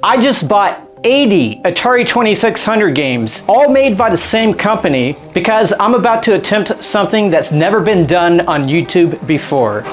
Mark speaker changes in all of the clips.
Speaker 1: I just bought 80 Atari 2600 games, all made by the same company, because I'm about to attempt something that's never been done on YouTube before.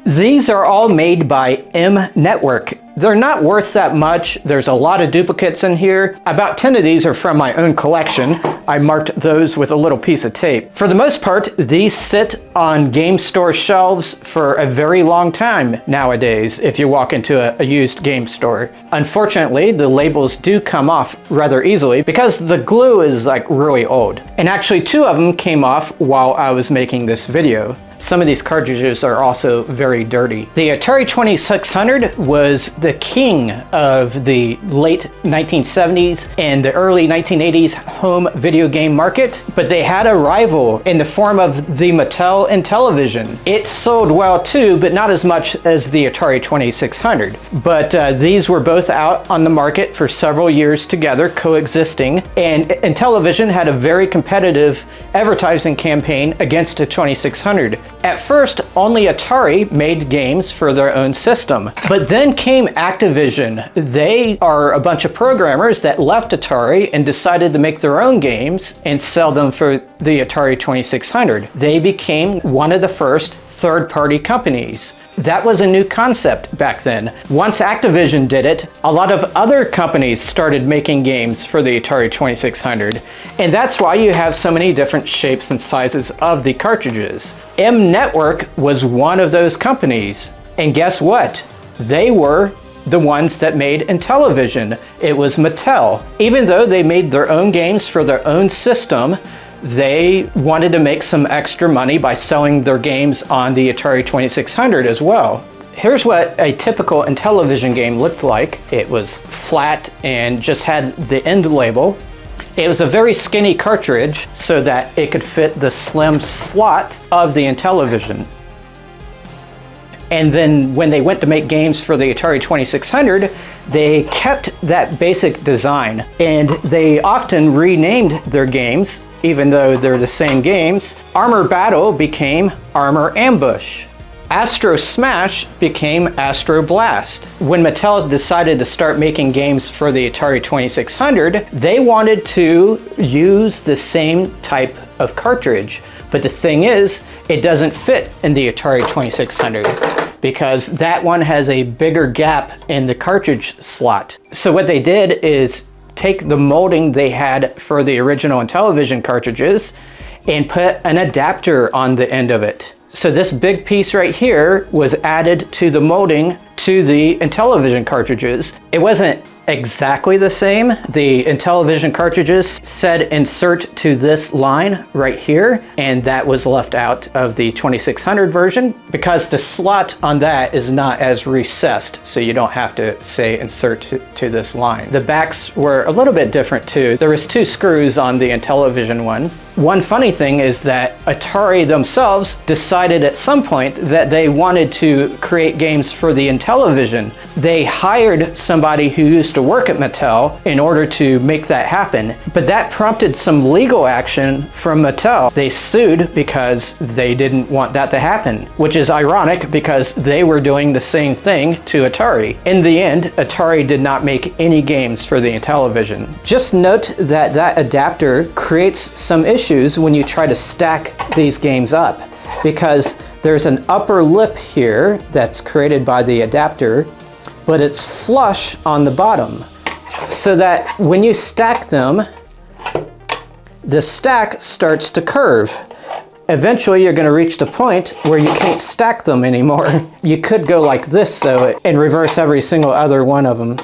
Speaker 1: These are all made by M Network. They're not worth that much. There's a lot of duplicates in here. About 10 of these are from my own collection. I marked those with a little piece of tape. For the most part, these sit on game store shelves for a very long time nowadays if you walk into a used game store. Unfortunately, the labels do come off rather easily because the glue is like really old. And actually 2 of them came off while I was making this video. Some of these cartridges are also very dirty. The Atari 2600 was the king of the late 1970s and the early 1980s home video game market, but they had a rival in the form of the Mattel Intellivision. It sold well too, but not as much as the Atari 2600. But these were both out on the market for several years together, coexisting, and Intellivision had a very competitive advertising campaign against the 2600. At first, only Atari made games for their own system. But then came Activision. They are a bunch of programmers that left Atari and decided to make their own games and sell them for the Atari 2600. They became one of the first third-party companies. That was a new concept back then. Once Activision did it, a lot of other companies started making games for the Atari 2600. And that's why you have so many different shapes and sizes of the cartridges. M Network was one of those companies. And guess what? They were the ones that made Intellivision. It was Mattel. Even though they made their own games for their own system, they wanted to make some extra money by selling their games on the Atari 2600 as well. Here's what a typical Intellivision game looked like. It was flat and just had the end label. It was a very skinny cartridge so that it could fit the slim slot of the Intellivision. And then when they went to make games for the Atari 2600, they kept that basic design, and they often renamed their games, even though they're the same games. Armor Battle became Armor Ambush. Astro Smash became Astro Blast. When Mattel decided to start making games for the Atari 2600, they wanted to use the same type of cartridge. But the thing is, it doesn't fit in the Atari 2600 because that one has a bigger gap in the cartridge slot. So what they did is take the molding they had for the original Intellivision cartridges and put an adapter on the end of it. So this big piece right here was added to the molding to the Intellivision cartridges. It wasn't exactly the same. The Intellivision cartridges said insert to this line right here, and that was left out of the 2600 version because the slot on that is not as recessed, so you don't have to say insert to this line. The backs were a little bit different too. There was 2 screws on the Intellivision one. One funny thing is that Atari themselves decided at some point that they wanted to create games for the Intellivision. They hired somebody who used to work at Mattel in order to make that happen. But that prompted some legal action from Mattel. They sued because they didn't want that to happen, which is ironic because they were doing the same thing to Atari. In the end, Atari did not make any games for the Intellivision. Just note that that adapter creates some issues when you try to stack these games up, because there's an upper lip here that's created by the adapter, but it's flush on the bottom, so that when you stack them, the stack starts to curve. Eventually you're going to reach the point where you can't stack them anymore. You could go like this though and reverse every single other one of them.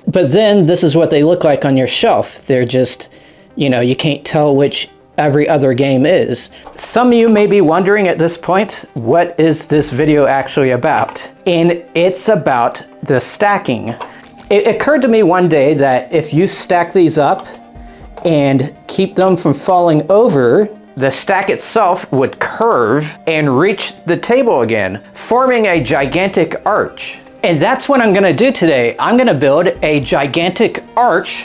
Speaker 1: But then this is what they look like on your shelf. They're just, you know, you can't tell which every other game is. Some of you may be wondering at this point, what is this video actually about? And it's about the stacking. It occurred to me one day that if you stack these up and keep them from falling over, the stack itself would curve and reach the table again, forming a gigantic arch. And that's what I'm gonna do today. I'm gonna build a gigantic arch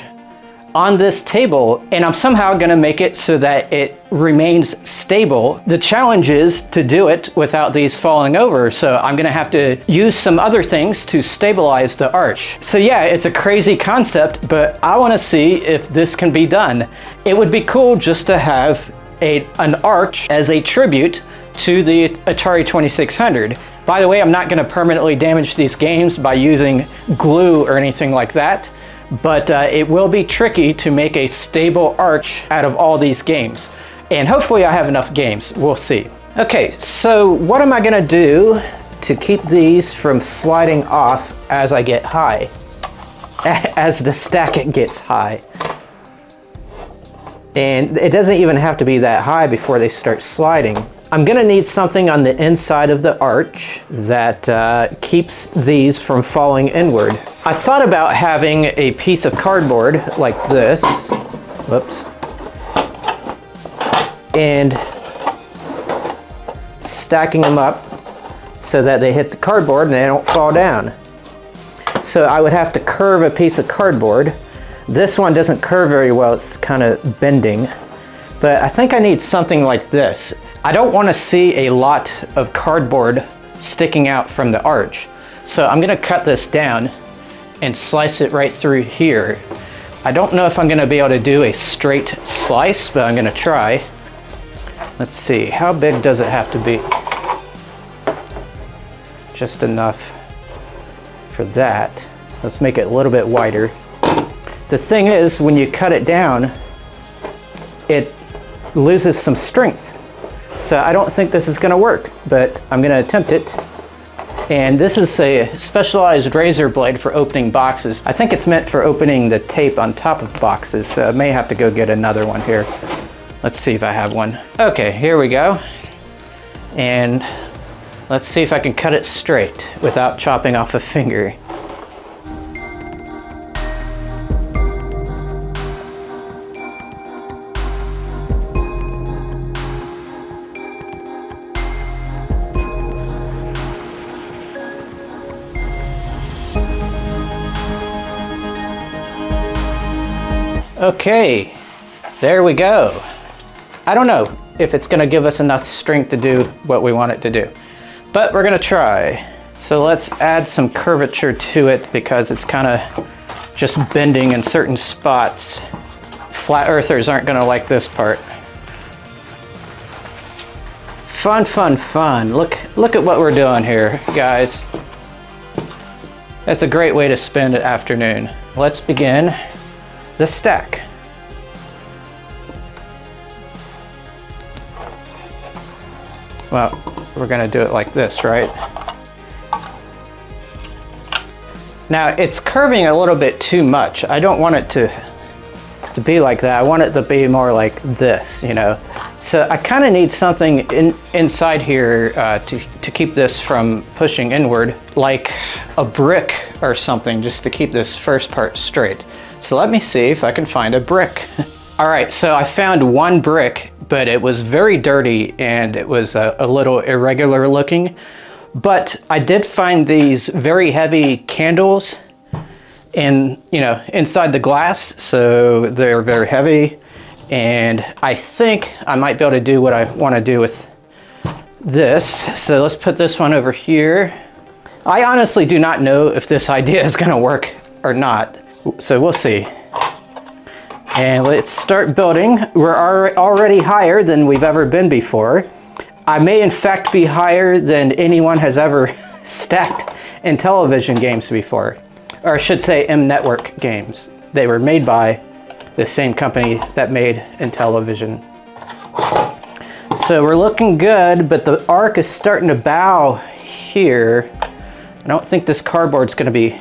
Speaker 1: on this table, and I'm somehow gonna make it so that it remains stable. The challenge is to do it without these falling over, so I'm gonna have to use some other things to stabilize the arch. So yeah, it's a crazy concept, but I wanna see if this can be done. It would be cool just to have an arch as a tribute to the Atari 2600. By the way, I'm not gonna permanently damage these games by using glue or anything like that, but it will be tricky to make a stable arch out of all these games. And hopefully I have enough games, we'll see. Okay, so what am I gonna do to keep these from sliding off as I get high, as the stack gets high? And it doesn't even have to be that high before they start sliding. I'm gonna need something on the inside of the arch that keeps these from falling inward. I thought about having a piece of cardboard like this, whoops, and stacking them up so that they hit the cardboard and they don't fall down. So I would have to curve a piece of cardboard. This one doesn't curve very well, it's kind of bending, but I think I need something like this. I don't want to see a lot of cardboard sticking out from the arch. So I'm going to cut this down and slice it right through here. I don't know if I'm going to be able to do a straight slice, but I'm going to try. Let's see, how big does it have to be? Just enough for that. Let's make it a little bit wider. The thing is, when you cut it down, it loses some strength. So I don't think this is gonna work, but I'm gonna attempt it. And this is a specialized razor blade for opening boxes. I think it's meant for opening the tape on top of boxes, so I may have to go get another one here. Let's see if I have one. Okay, here we go. And let's see if I can cut it straight without chopping off a finger. Okay, there we go. I don't know if it's gonna give us enough strength to do what we want it to do, but we're gonna try. So let's add some curvature to it because it's kind of just bending in certain spots. Flat earthers aren't gonna like this part. Fun, fun, fun. Look at what we're doing here, guys. That's a great way to spend an afternoon. Let's begin the stack. Well, we're gonna do it like this, right? Now, it's curving a little bit too much. I don't want it to be like that. I want it to be more like this, you know? So I kind of need something inside here to keep this from pushing inward, like a brick or something, just to keep this first part straight. So let me see if I can find a brick. All right, so I found one brick, but it was very dirty and it was a little irregular looking. But I did find these very heavy candles inside the glass, so they're very heavy. And I think I might be able to do what I want to do with this. So let's put this one over here. I honestly do not know if this idea is going to work or not. So we'll see. And let's start building. We're already higher than we've ever been before. I may in fact be higher than anyone has ever stacked Intellivision games before. Or I should say M-Network games. They were made by the same company that made Intellivision. So we're looking good, but the arc is starting to bow here. I don't think this cardboard's gonna be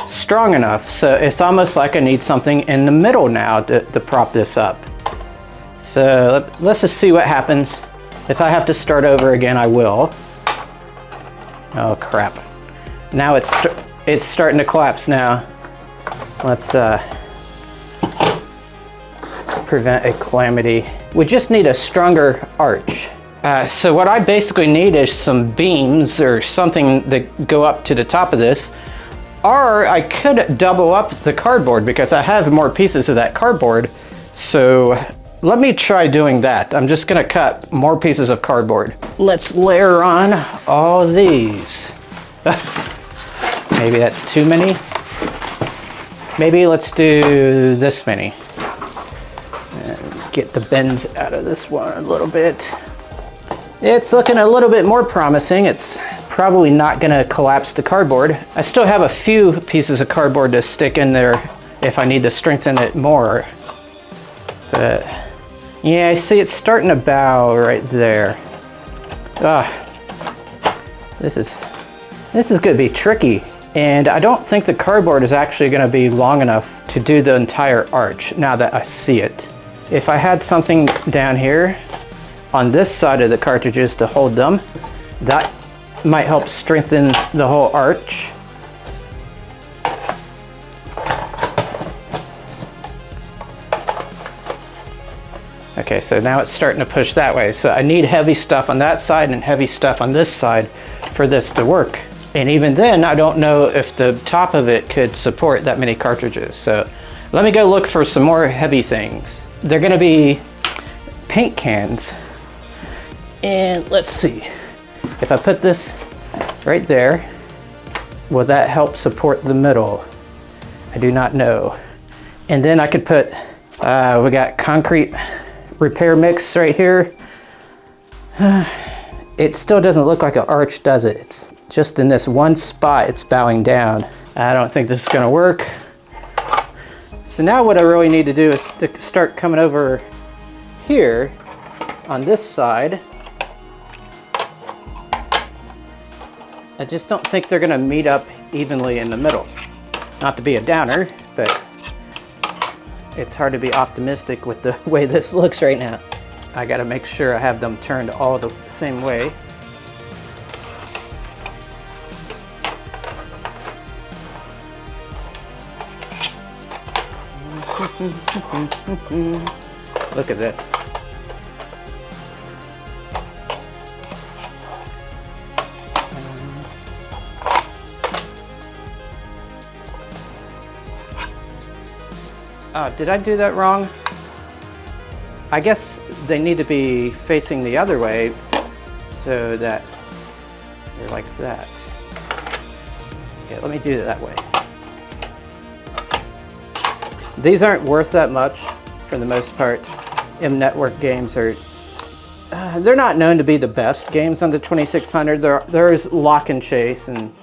Speaker 1: strong enough, so it's almost like I need something in the middle now to prop this up. So let's just see what happens. If I have to start over again, I will. Oh crap. Now it's starting to collapse now. Let's prevent a calamity. We just need a stronger arch. So what I basically need is some beams or something that go up to the top of this. Or I could double up the cardboard because I have more pieces of that cardboard. So let me try doing that. I'm just gonna cut more pieces of cardboard. Let's layer on all these. Maybe that's too many. Maybe let's do this many. And get the bends out of this one a little bit. It's looking a little bit more promising. It's probably not gonna collapse the cardboard. I still have a few pieces of cardboard to stick in there if I need to strengthen it more. But yeah, I see it's starting to bow right there. This is gonna be tricky. And I don't think the cardboard is actually gonna be long enough to do the entire arch now that I see it. If I had something down here on this side of the cartridges to hold them, that might help strengthen the whole arch. Okay, so now it's starting to push that way. So I need heavy stuff on that side and heavy stuff on this side for this to work. And even then, I don't know if the top of it could support that many cartridges. So let me go look for some more heavy things. They're gonna be paint cans. And let's see, if I put this right there, will that help support the middle? I do not know. And then I could put, we got concrete repair mix right here. It still doesn't look like an arch, does it? It's just in this one spot, it's bowing down. I don't think this is gonna work. So now what I really need to do is to start coming over here on this side. I just don't think they're gonna meet up evenly in the middle. Not to be a downer, but it's hard to be optimistic with the way this looks right now. I gotta make sure I have them turned all the same way. Look at this. Oh, did I do that wrong? I guess they need to be facing the other way so that they're like that. Yeah, let me do it that way. These aren't worth that much for the most part. M-Network games are, they're not known to be the best games on the 2600. There's Lock and Chase, and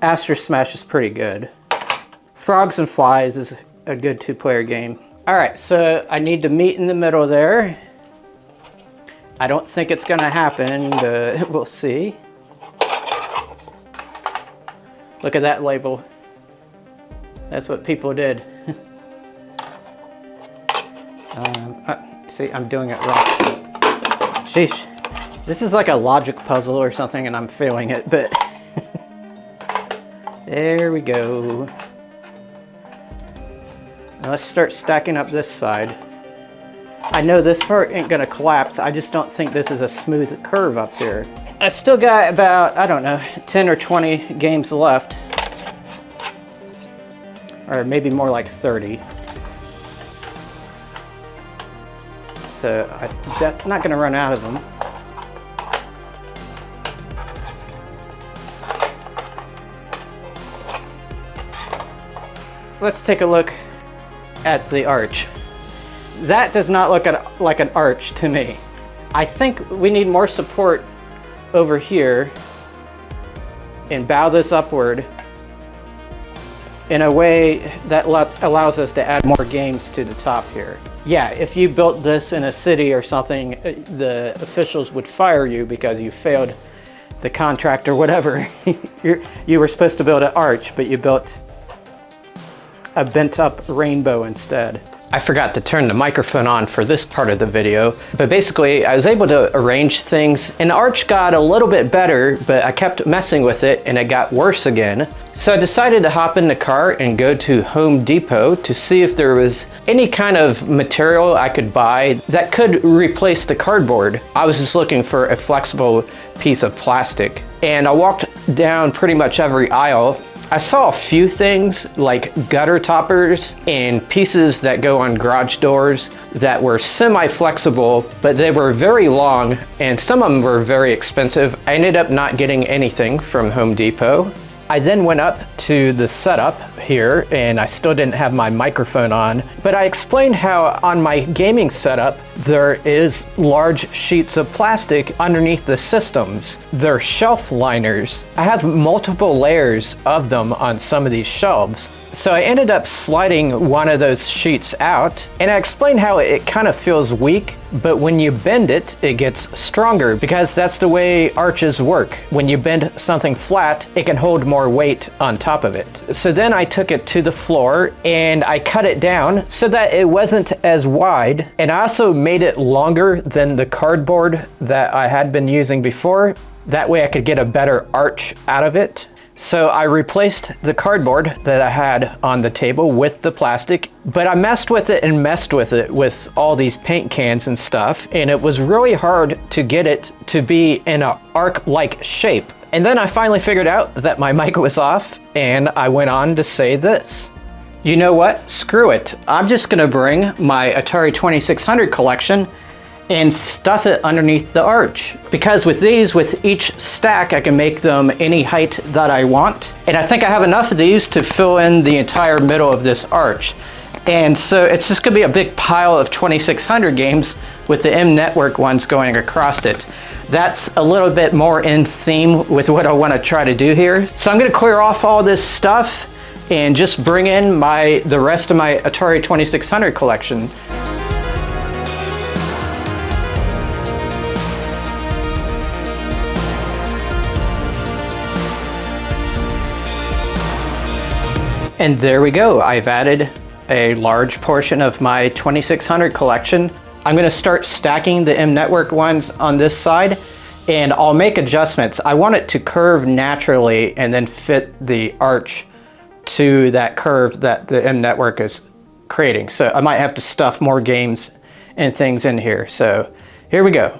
Speaker 1: Astro Smash is pretty good. Frogs and Flies is a good two-player game. All right, so I need to meet in the middle there. I don't think it's gonna happen, but we'll see. Look at that label. That's what people did. See, I'm doing it wrong. Sheesh. This is like a logic puzzle or something and I'm failing it, but there we go. Now let's start stacking up this side. I know this part ain't gonna collapse. I just don't think this is a smooth curve up here. I still got about, I don't know, 10 or 20 games left. Or maybe more like 30. So I'm not gonna run out of them. Let's take a look at the arch. That does not look like an arch to me. I think we need more support over here and bow this upward in a way that allows us to add more games to the top here. Yeah, if you built this in a city or something, the officials would fire you because you failed the contract or whatever. You were supposed to build an arch, but you built a bent up rainbow instead. I forgot to turn the microphone on for this part of the video, but basically I was able to arrange things and the arch got a little bit better, but I kept messing with it and it got worse again. So I decided to hop in the car and go to Home Depot to see if there was any kind of material I could buy that could replace the cardboard. I was just looking for a flexible piece of plastic. And I walked down pretty much every aisle. I saw a few things like gutter toppers and pieces that go on garage doors that were semi-flexible, but they were very long and some of them were very expensive. I ended up not getting anything from Home Depot. I then went up to the setup here and I still didn't have my microphone on, but I explained how on my gaming setup there is large sheets of plastic underneath the systems. They're shelf liners. I have multiple layers of them on some of these shelves. So I ended up sliding one of those sheets out, and I explained how it kind of feels weak, but when you bend it, it gets stronger because that's the way arches work. When you bend something flat, it can hold more weight on top of it. So then I took it to the floor and I cut it down so that it wasn't as wide, and I also made it longer than the cardboard that I had been using before. That way I could get a better arch out of it. So I replaced the cardboard that I had on the table with the plastic, but I messed with it with all these paint cans and stuff, and it was really hard to get it to be in an arc-like shape. And then I finally figured out that my mic was off, and I went on to say this. You know what? Screw it. I'm just gonna bring my Atari 2600 collection and stuff it underneath the arch. Because with these, with each stack, I can make them any height that I want. And I think I have enough of these to fill in the entire middle of this arch. And so it's just gonna be a big pile of 2600 games with the M Network ones going across it. That's a little bit more in theme with what I wanna try to do here. So I'm gonna clear off all this stuff and just bring in the rest of my Atari 2600 collection. And there we go. I've added a large portion of my 2600 collection. I'm gonna start stacking the M Network ones on this side, and I'll make adjustments. I want it to curve naturally and then fit the arch to that curve that the M Network is creating. So I might have to stuff more games and things in here. So here we go.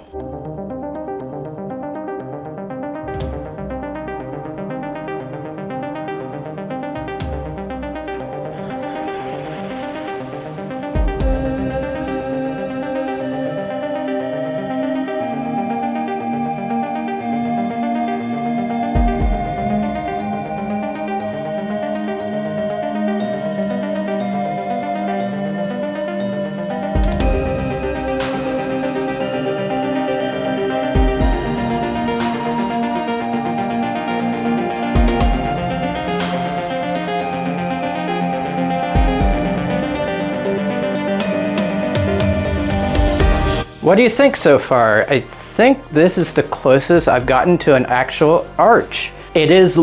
Speaker 1: What do you think so far? I think this is the closest I've gotten to an actual arch. It is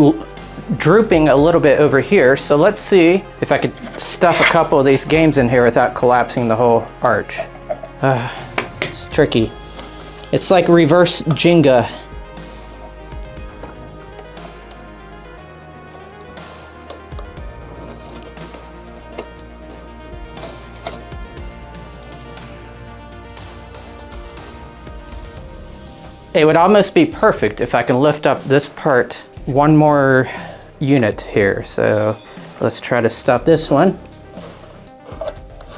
Speaker 1: drooping a little bit over here, so let's see if I could stuff a couple of these games in here without collapsing the whole arch. It's tricky. It's like reverse Jenga. It would almost be perfect if I can lift up this part one more unit here. So let's try to stuff this one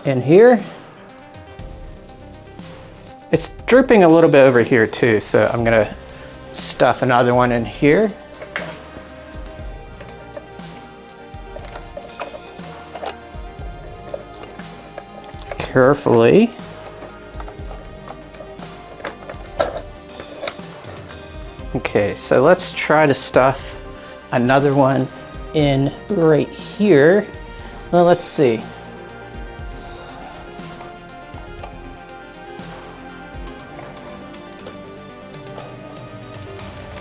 Speaker 1: in here. It's drooping a little bit over here too, so I'm gonna stuff another one in here. Carefully. Okay, so let's try to stuff another one in right here. Well, let's see.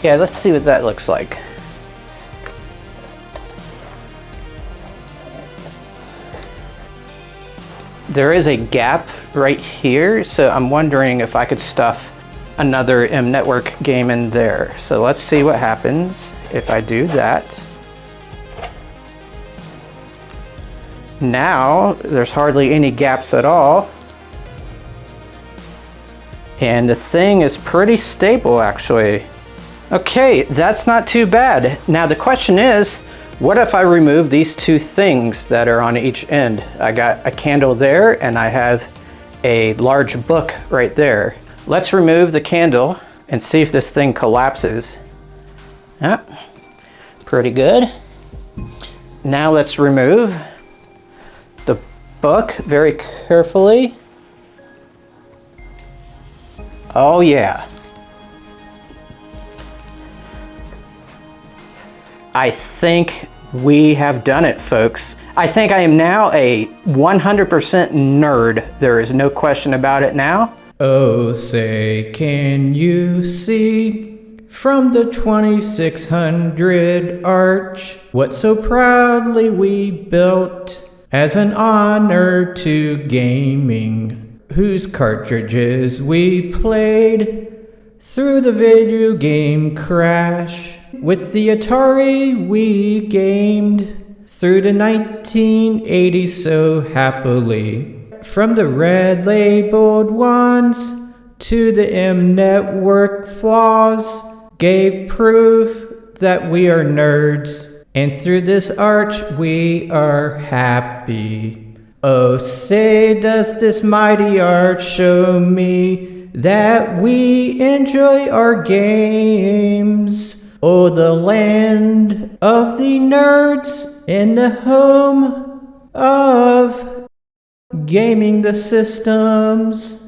Speaker 1: Yeah, let's see what that looks like. There is a gap right here, so I'm wondering if I could stuff another M Network game in there. So let's see what happens if I do that. Now, there's hardly any gaps at all. And the thing is pretty stable, actually. Okay, that's not too bad. Now the question is, what if I remove these two things that are on each end? I got a candle there, and I have a large book right there. Let's remove the candle and see if this thing collapses. Yeah, pretty good. Now let's remove the book very carefully. Oh yeah. I think we have done it, folks. I think I am now a 100% nerd. There is no question about it now. Oh, say, can you see from the 2600 arch what so proudly we built as an honor to gaming, whose cartridges we played through the video game crash. With the Atari we gamed through the 1980s so happily. From the red labeled ones to the M network flaws, gave proof that we are nerds, and through this arch we are happy. Oh, say does this mighty arch show me that we enjoy our games. Oh, the land of the nerds and the home of gaming the systems.